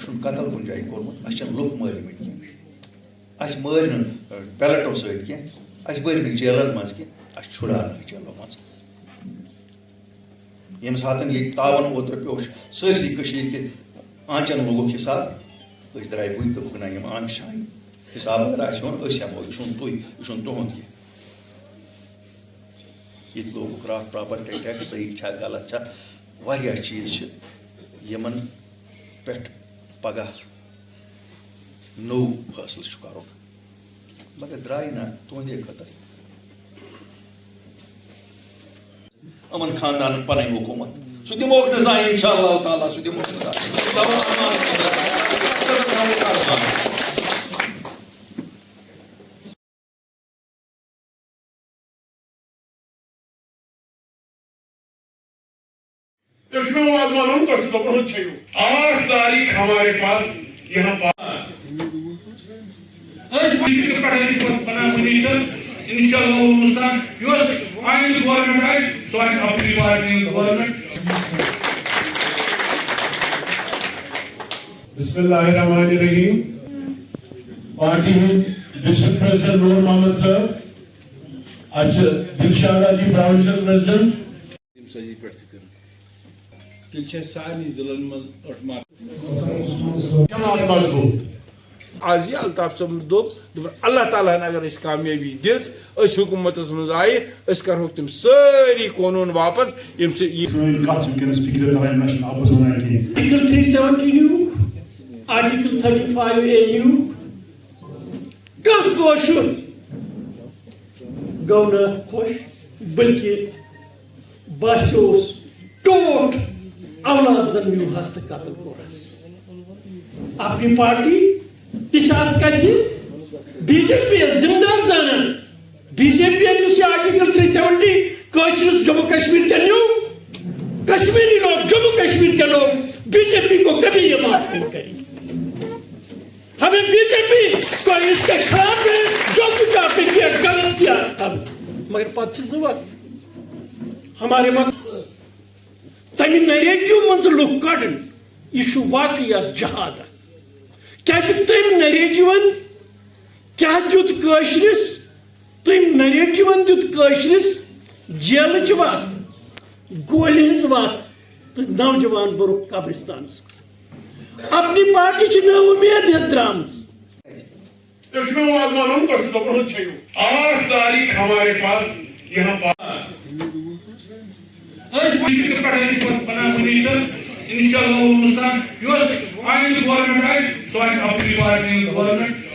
چھُنہٕ قتل کُنہِ جایہِ کوٚرمُت اَسہِ چھِنہٕ لُکھ مٲرۍمٕتۍ کینٛہہ اَسہِ مٲرۍ نہٕ پیلٹو سۭتۍ کینٛہہ اَسہِ بٔرۍ نہٕ جیلن منٛز کینٛہہ اَسہِ چھُڑاونٲوۍ جیلو منٛز ییٚمہِ ساتہٕ ییٚتہِ تاون اوترٕ پیوٚو سٲرسٕے کٔشیٖرِ کہِ آنچن لوگُکھ حِساب أسۍ درٛاے بٕتھِ تہٕ ہُکنا یِم آنچہِ شانہِ حِساب اگر آسہِ ہیوٚن أسۍ ہٮ۪مو یہِ چھُنہٕ تُہۍ یہِ چھُنہٕ تُہُنٛد کینٛہہ ییٚتہِ لوگُکھ راتھ پراپرٹی ٹیکس صحیح چھا غلط چھا واریاہ چیٖز چھِ یِمن پٮ۪ٹھ پگاہ نوٚو فٲصلہٕ چھُ کرُن مگر درٛاے نہ تُہنٛدے خٲطرٕ یِمن خاندانن پنٕنۍ حکوٗمت سُہ دِموکھ نہٕ زانٛہہ اِنشاء اللہ تعالیٰ سُہ دِموکھ نہٕ زانٛہہ آٹھ تاریخ ہمارے پاس یہاں بسم اللہ الرحمن الرحیم پارٹی ڈسٹرکٹ پریزیڈنٹ نور محمد صاحب دلشاد جی پروونشل پریزیڈنٹ سارے ضلع مز آز یہ الطاف صاحب دوٚپ اللہ تعالیٰ ہن اگر اس کامیابی دِژ اس حکومتس مز آئے اس کرہوک تم ساری قونون واپس یم سے آرٹیکل 35 AU کانٛہہ کٲشُر گوٚو نہٕ اَتھ خۄش بلکہِ باسیوس ٹوٹھ اولاد زن نیوٗہس تہٕ قتل کوٚرہس اپنی پارٹی تہِ چھِ اتھ کتھِ بی جے پی یس ذمہٕ دار زانان بی جے پی یس یہ آرٹیکل 370 کٲشرس جموں کشمیر کے نیو کشمیری لوگ جموں کشمیر کے لوگ بی جے پی کو کبھی یہ بات نہیں کریں گے ہمیں بی جے پی کو اس کے خلاف ہے جو کچھ آپ نے کیا غلط کیا مگر پتہ چھ زٕ وقت ہمارے وقت تمہ نیریٹو من لُکھ کڑن یہ واقعات جہادت کیا تم نیریٹون کیا دیت قٲشرس تم نیریٹون دیت قٲشرس جیلچ وات گولہِ ہٕنٛز وات تہٕ نوجوان برُکھ قبرستانس اپنی پارٹی چھ نو امید ہتھ درامز آٹھ تاریخ ہمارے پاس یہاں گورنمنٹ